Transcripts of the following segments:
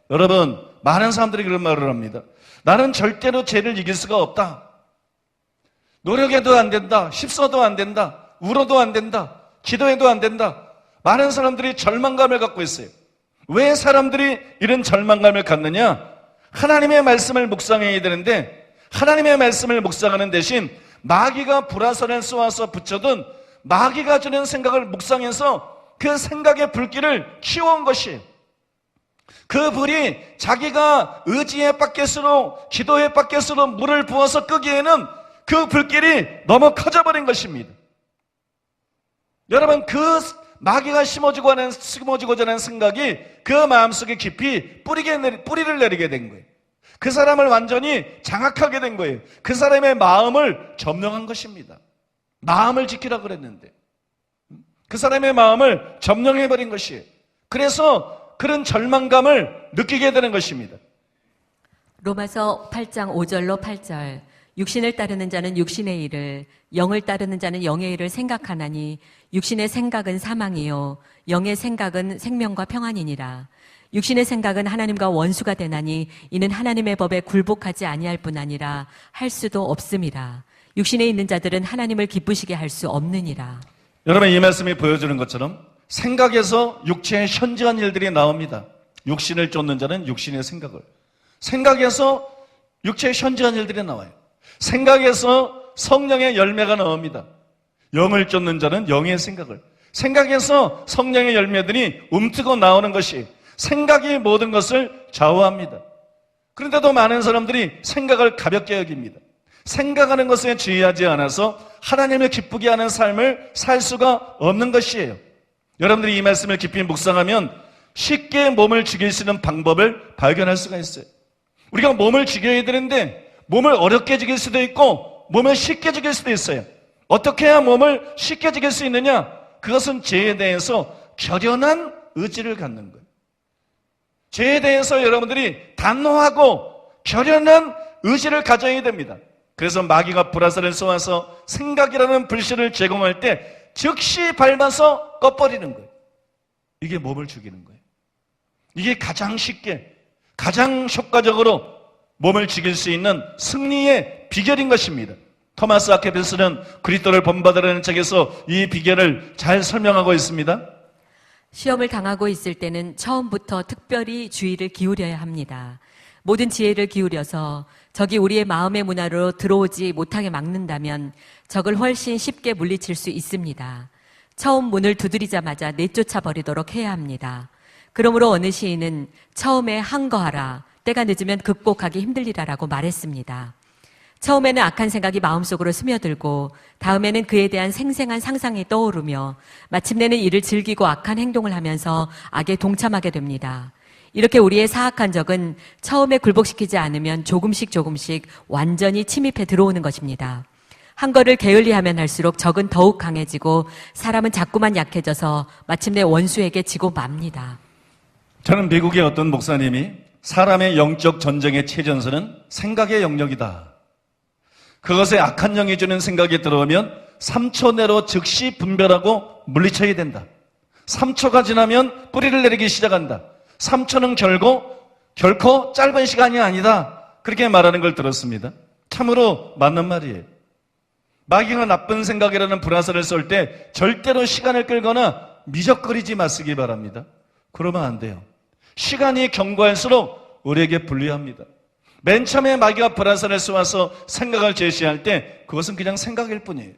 여러분, 많은 사람들이 그런 말을 합니다. 나는 절대로 죄를 이길 수가 없다. 노력해도 안 된다. 힘써도 안 된다. 울어도 안 된다. 기도해도 안 된다. 많은 사람들이 절망감을 갖고 있어요. 왜 사람들이 이런 절망감을 갖느냐? 하나님의 말씀을 묵상해야 되는데 하나님의 말씀을 묵상하는 대신 마귀가 불화살을 쏘아서 붙여둔 마귀가 주는 생각을 묵상해서 그 생각의 불길을 키워온 것이에요. 그 불이 자기가 의지의 바켓으로 기도의 바켓으로 물을 부어서 끄기에는 그 불길이 너무 커져버린 것입니다. 여러분, 그 마귀가 심어지고자 하는 생각이 그 마음속에 깊이 뿌리를 내리게 된 거예요. 그 사람을 완전히 장악하게 된 거예요. 그 사람의 마음을 점령한 것입니다. 마음을 지키라고 그랬는데 그 사람의 마음을 점령해버린 것이에요. 그래서 그런 절망감을 느끼게 되는 것입니다. 로마서 8장 5절로 8절. 육신을 따르는 자는 육신의 일을, 영을 따르는 자는 영의 일을 생각하나니 육신의 생각은 사망이요 영의 생각은 생명과 평안이니라. 육신의 생각은 하나님과 원수가 되나니 이는 하나님의 법에 굴복하지 아니할 뿐 아니라 할 수도 없음이라. 육신에 있는 자들은 하나님을 기쁘시게 할 수 없느니라. 여러분, 이 말씀이 보여주는 것처럼 생각에서 육체의 현저한 일들이 나옵니다. 육신을 쫓는 자는 육신의 생각을, 생각에서 육체의 현저한 일들이 나와요. 생각에서 성령의 열매가 나옵니다. 영을 쫓는 자는 영의 생각을, 생각에서 성령의 열매들이 움트고 나오는 것이 생각이 모든 것을 좌우합니다. 그런데도 많은 사람들이 생각을 가볍게 여깁니다. 생각하는 것에 주의하지 않아서 하나님을 기쁘게 하는 삶을 살 수가 없는 것이에요. 여러분들이 이 말씀을 깊이 묵상하면 쉽게 몸을 죽일 수 있는 방법을 발견할 수가 있어요. 우리가 몸을 죽여야 되는데 몸을 어렵게 죽일 수도 있고 몸을 쉽게 죽일 수도 있어요. 어떻게 해야 몸을 쉽게 죽일 수 있느냐? 그것은 죄에 대해서 결연한 의지를 갖는 거예요. 죄에 대해서 여러분들이 단호하고 결연한 의지를 가져야 됩니다. 그래서 마귀가 불화살을 쏘아서 생각이라는 불씨를 제공할 때 즉시 밟아서 꺼버리는 거예요. 이게 몸을 죽이는 거예요. 이게 가장 쉽게, 가장 효과적으로 몸을 죽일 수 있는 승리의 비결인 것입니다. 토마스 아퀴나스는 그리스도를 본받으라는 책에서 이 비결을 잘 설명하고 있습니다. 시험을 당하고 있을 때는 처음부터 특별히 주의를 기울여야 합니다. 모든 지혜를 기울여서 적이 우리의 마음의 문화로 들어오지 못하게 막는다면 적을 훨씬 쉽게 물리칠 수 있습니다. 처음 문을 두드리자마자 내쫓아 버리도록 해야 합니다. 그러므로 어느 시인은 처음에 항거하라, 때가 늦으면 극복하기 힘들리라라고 말했습니다. 처음에는 악한 생각이 마음속으로 스며들고 다음에는 그에 대한 생생한 상상이 떠오르며 마침내는 이를 즐기고 악한 행동을 하면서 악에 동참하게 됩니다. 이렇게 우리의 사악한 적은 처음에 굴복시키지 않으면 조금씩 완전히 침입해 들어오는 것입니다. 한 걸을 게을리하면 할수록 적은 더욱 강해지고 사람은 자꾸만 약해져서 마침내 원수에게 지고 맙니다. 저는 미국의 어떤 목사님이 사람의 영적 전쟁의 최전선은 생각의 영역이다. 그것에 악한 영이 주는 생각이 들어오면 3초 내로 즉시 분별하고 물리쳐야 된다. 3초가 지나면 뿌리를 내리기 시작한다. 3초는 결코 짧은 시간이 아니다. 그렇게 말하는 걸 들었습니다. 참으로 맞는 말이에요. 마귀가 나쁜 생각이라는 불화살을 쏠 때 절대로 시간을 끌거나 미적거리지 마시기 바랍니다. 그러면 안 돼요. 시간이 경과할수록 우리에게 불리합니다. 맨 처음에 마귀가 불화살을 쏘아서 생각을 제시할 때 그것은 그냥 생각일 뿐이에요.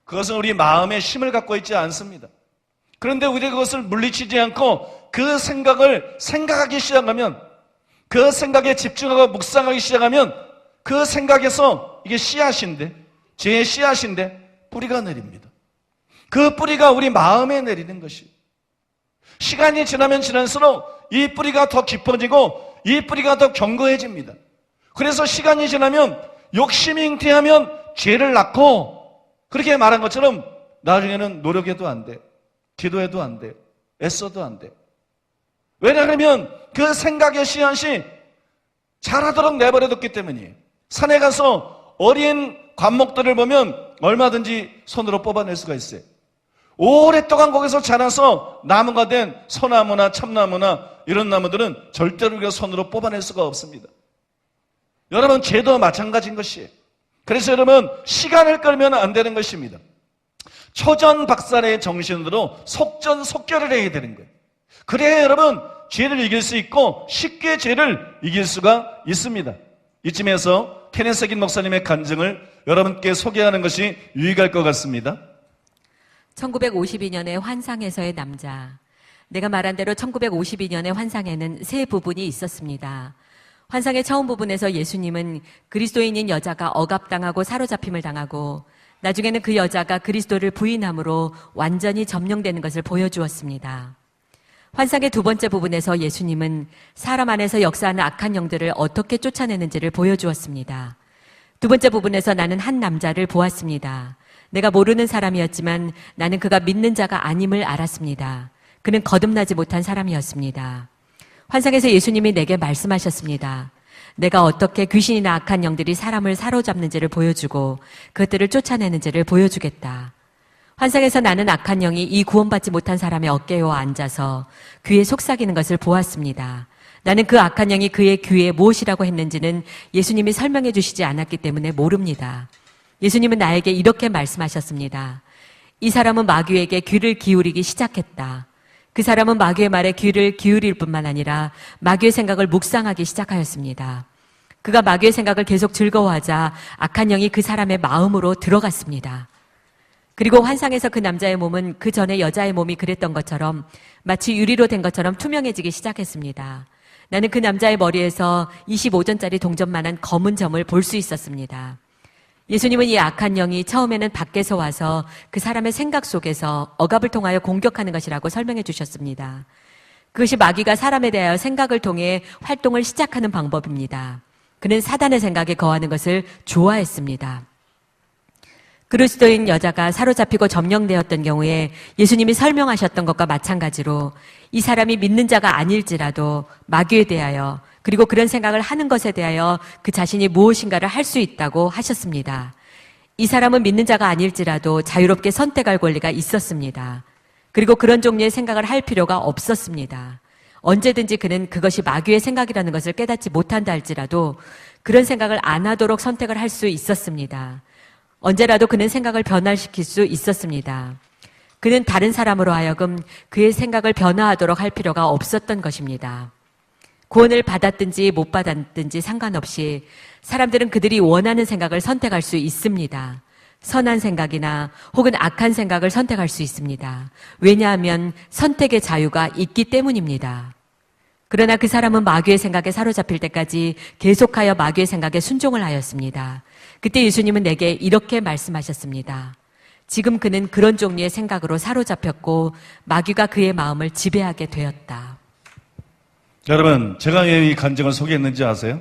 그것은 우리 마음에 힘을 갖고 있지 않습니다. 그런데 우리가 그것을 물리치지 않고 그 생각을 생각하기 시작하면, 그 생각에 집중하고 묵상하기 시작하면 그 생각에서, 이게 씨앗인데, 죄의 씨앗인데 뿌리가 내립니다. 그 뿌리가 우리 마음에 내리는 것이에요. 시간이 지나면 지날수록 이 뿌리가 더 깊어지고 이 뿌리가 더 견고해집니다. 그래서 시간이 지나면 욕심이 잉태하면 죄를 낳고, 그렇게 말한 것처럼 나중에는 노력해도 안 돼, 기도해도 안 돼, 애써도 안 돼. 왜냐하면 그 생각의 씨앗이 자라도록 내버려뒀기 때문이에요. 산에 가서 어린 관목들을 보면 얼마든지 손으로 뽑아낼 수가 있어요. 오랫동안 거기서 자라서 나무가 된 소나무나 참나무나 이런 나무들은 절대로 우리가 손으로 뽑아낼 수가 없습니다. 여러분, 죄도 마찬가지인 것이에요. 그래서 여러분, 시간을 끌면 안 되는 것입니다. 초전박살의 정신으로 속전속결을 해야 되는 거예요. 그래야 여러분, 죄를 이길 수 있고 쉽게 죄를 이길 수가 있습니다. 이쯤에서 케네스 긴 목사님의 간증을 여러분께 소개하는 것이 유익할 것 같습니다. 1952년의 환상에서의 남자. 내가 말한 대로 1952년의 환상에는 세 부분이 있었습니다. 환상의 처음 부분에서 예수님은 그리스도인인 여자가 억압당하고 사로잡힘을 당하고 나중에는 그 여자가 그리스도를 부인함으로 완전히 점령되는 것을 보여주었습니다. 환상의 두 번째 부분에서 예수님은 사람 안에서 역사하는 악한 영들을 어떻게 쫓아내는지를 보여주었습니다. 두 번째 부분에서 나는 한 남자를 보았습니다. 내가 모르는 사람이었지만 나는 그가 믿는 자가 아님을 알았습니다. 그는 거듭나지 못한 사람이었습니다. 환상에서 예수님이 내게 말씀하셨습니다. 내가 어떻게 귀신이나 악한 영들이 사람을 사로잡는지를 보여주고 그것들을 쫓아내는지를 보여주겠다. 환상에서 나는 악한 영이 이 구원받지 못한 사람의 어깨에 앉아서 귀에 속삭이는 것을 보았습니다. 나는 그 악한 영이 그의 귀에 무엇이라고 했는지는 예수님이 설명해 주시지 않았기 때문에 모릅니다. 예수님은 나에게 이렇게 말씀하셨습니다. 이 사람은 마귀에게 귀를 기울이기 시작했다. 그 사람은 마귀의 말에 귀를 기울일 뿐만 아니라 마귀의 생각을 묵상하기 시작하였습니다. 그가 마귀의 생각을 계속 즐거워하자 악한 영이 그 사람의 마음으로 들어갔습니다. 그리고 환상에서 그 남자의 몸은 그 전에 여자의 몸이 그랬던 것처럼 마치 유리로 된 것처럼 투명해지기 시작했습니다. 나는 그 남자의 머리에서 25전짜리 동전만한 검은 점을 볼 수 있었습니다. 예수님은 이 악한 영이 처음에는 밖에서 와서 그 사람의 생각 속에서 억압을 통하여 공격하는 것이라고 설명해 주셨습니다. 그것이 마귀가 사람에 대하여 생각을 통해 활동을 시작하는 방법입니다. 그는 사단의 생각에 거하는 것을 좋아했습니다. 그리스도인 여자가 사로잡히고 점령되었던 경우에 예수님이 설명하셨던 것과 마찬가지로 이 사람이 믿는 자가 아닐지라도 마귀에 대하여 그리고 그런 생각을 하는 것에 대하여 그 자신이 무엇인가를 할 수 있다고 하셨습니다. 이 사람은 믿는 자가 아닐지라도 자유롭게 선택할 권리가 있었습니다. 그리고 그런 종류의 생각을 할 필요가 없었습니다. 언제든지 그는 그것이 마귀의 생각이라는 것을 깨닫지 못한다 할지라도 그런 생각을 안 하도록 선택을 할 수 있었습니다. 언제라도 그는 생각을 변화시킬 수 있었습니다. 그는 다른 사람으로 하여금 그의 생각을 변화하도록 할 필요가 없었던 것입니다. 구원을 받았든지 못 받았든지 상관없이 사람들은 그들이 원하는 생각을 선택할 수 있습니다. 선한 생각이나 혹은 악한 생각을 선택할 수 있습니다. 왜냐하면 선택의 자유가 있기 때문입니다. 그러나 그 사람은 마귀의 생각에 사로잡힐 때까지 계속하여 마귀의 생각에 순종을 하였습니다. 그때 예수님은 내게 이렇게 말씀하셨습니다. 지금 그는 그런 종류의 생각으로 사로잡혔고 마귀가 그의 마음을 지배하게 되었다. 여러분, 제가 왜 이 간증을 소개했는지 아세요?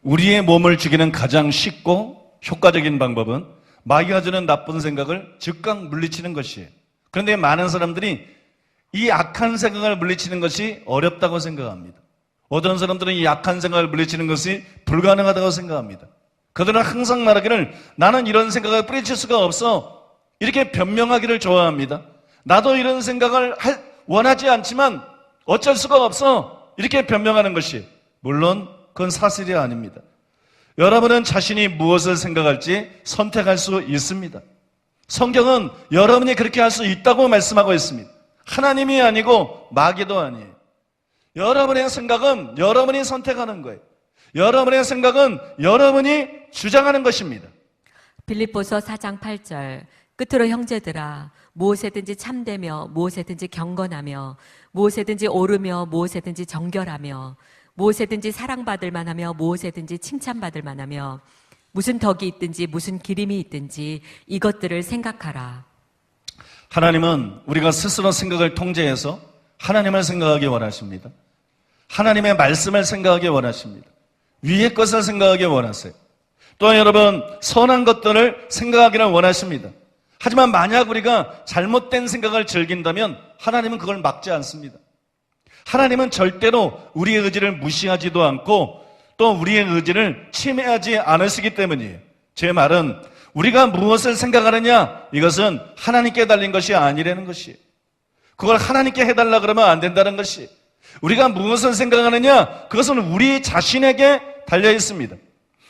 우리의 몸을 죽이는 가장 쉽고 효과적인 방법은 마귀가 주는 나쁜 생각을 즉각 물리치는 것이에요. 그런데 많은 사람들이 이 악한 생각을 물리치는 것이 어렵다고 생각합니다. 어떤 사람들은 이 악한 생각을 물리치는 것이 불가능하다고 생각합니다. 그들은 항상 말하기를 나는 이런 생각을 뿌리칠 수가 없어. 이렇게 변명하기를 좋아합니다. 나도 이런 생각을 원하지 않지만 어쩔 수가 없어. 이렇게 변명하는 것이 물론 그건 사실이 아닙니다. 여러분은 자신이 무엇을 생각할지 선택할 수 있습니다. 성경은 여러분이 그렇게 할 수 있다고 말씀하고 있습니다. 하나님이 아니고 마귀도 아니에요. 여러분의 생각은 여러분이 선택하는 거예요. 여러분의 생각은 여러분이 주장하는 것입니다. 빌립보서 4장 8절 끝으로 형제들아 무엇에든지 참되며 무엇에든지 경건하며 무엇에든지 오르며 무엇에든지 정결하며 무엇에든지 사랑받을 만하며 무엇에든지 칭찬받을 만하며 무슨 덕이 있든지 무슨 기림이 있든지 이것들을 생각하라. 하나님은 우리가 스스로 생각을 통제해서 하나님을 생각하기 원하십니다. 하나님의 말씀을 생각하기 원하십니다. 위의 것을 생각하기 원하세요. 또 여러분 선한 것들을 생각하기를 원하십니다. 하지만 만약 우리가 잘못된 생각을 즐긴다면 하나님은 그걸 막지 않습니다. 하나님은 절대로 우리의 의지를 무시하지도 않고 또 우리의 의지를 침해하지 않으시기 때문이에요. 제 말은 우리가 무엇을 생각하느냐 이것은 하나님께 달린 것이 아니라는 것이에요. 그걸 하나님께 해달라 그러면 안 된다는 것이 우리가 무엇을 생각하느냐? 그것은 우리 자신에게 달려 있습니다.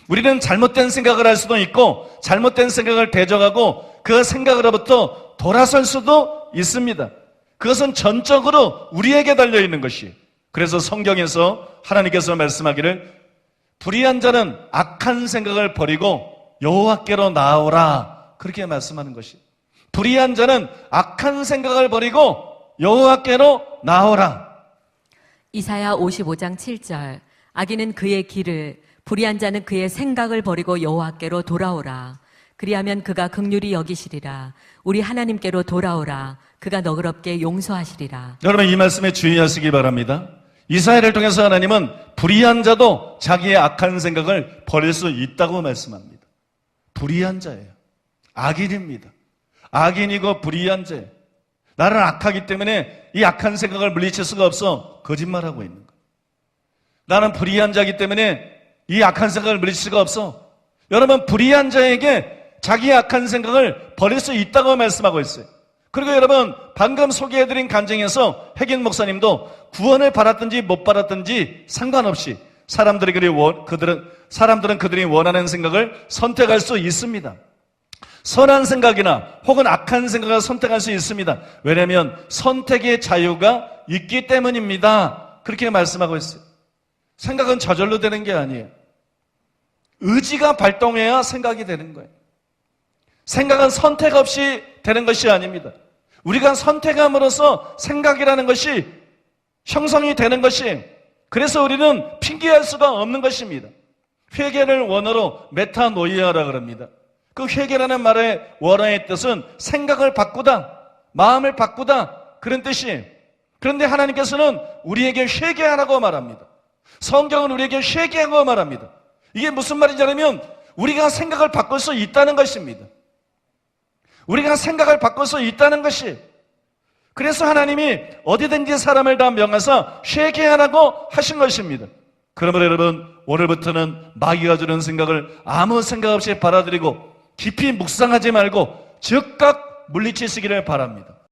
우리는 잘못된 생각을 할 수도 있고 잘못된 생각을 대적하고 그 생각으로부터 돌아설 수도 있습니다. 그것은 전적으로 우리에게 달려 있는 것이에요. 그래서 성경에서 하나님께서 말씀하기를 불의한 자는 악한 생각을 버리고 여호와께로 나아오라 그렇게 말씀하는 것이에요. 불의한 자는 악한 생각을 버리고 여호와께로 나아오라. 이사야 55장 7절 악인은 그의 길을 불의한 자는 그의 생각을 버리고 여호와께로 돌아오라. 그리하면 그가 긍휼히 여기시리라. 우리 하나님께로 돌아오라. 그가 너그럽게 용서하시리라. 여러분 이 말씀에 주의하시기 바랍니다. 이사야를 통해서 하나님은 불의한 자도 자기의 악한 생각을 버릴 수 있다고 말씀합니다. 불의한 자예요. 악인입니다. 악인이고 불의한 자예요. 나는 악하기 때문에 이 악한 생각을 물리칠 수가 없어 거짓말하고 있는 거예요. 나는 불의한 자이기 때문에 이 악한 생각을 물리칠 수가 없어. 여러분 불의한 자에게 자기의 악한 생각을 버릴 수 있다고 말씀하고 있어요. 그리고 여러분 방금 소개해드린 간증에서 핵인 목사님도 구원을 받았든지 못 받았든지 상관없이 사람들은 그들이 원하는 생각을 선택할 수 있습니다. 선한 생각이나 혹은 악한 생각을 선택할 수 있습니다. 왜냐하면 선택의 자유가 있기 때문입니다. 그렇게 말씀하고 있어요. 생각은 저절로 되는 게 아니에요. 의지가 발동해야 생각이 되는 거예요. 생각은 선택 없이 되는 것이 아닙니다. 우리가 선택함으로써 생각이라는 것이 형성이 되는 것이에요. 그래서 우리는 핑계할 수가 없는 것입니다. 회개를 원어로 메타노이아라고 합니다. 그 회개라는 말의 원어의 뜻은 생각을 바꾸다, 마음을 바꾸다 그런 뜻이에요. 그런데 하나님께서는 우리에게 회개하라고 말합니다. 성경은 우리에게 회개하고 말합니다. 이게 무슨 말이냐면 우리가 생각을 바꿀 수 있다는 것입니다. 우리가 생각을 바꿀 수 있다는 것이. 그래서 하나님이 어디든지 사람을 다 명하사 회개하라고 하신 것입니다. 그러므로 여러분 오늘부터는 마귀가 주는 생각을 아무 생각 없이 받아들이고 깊이 묵상하지 말고 즉각 물리치시기를 바랍니다.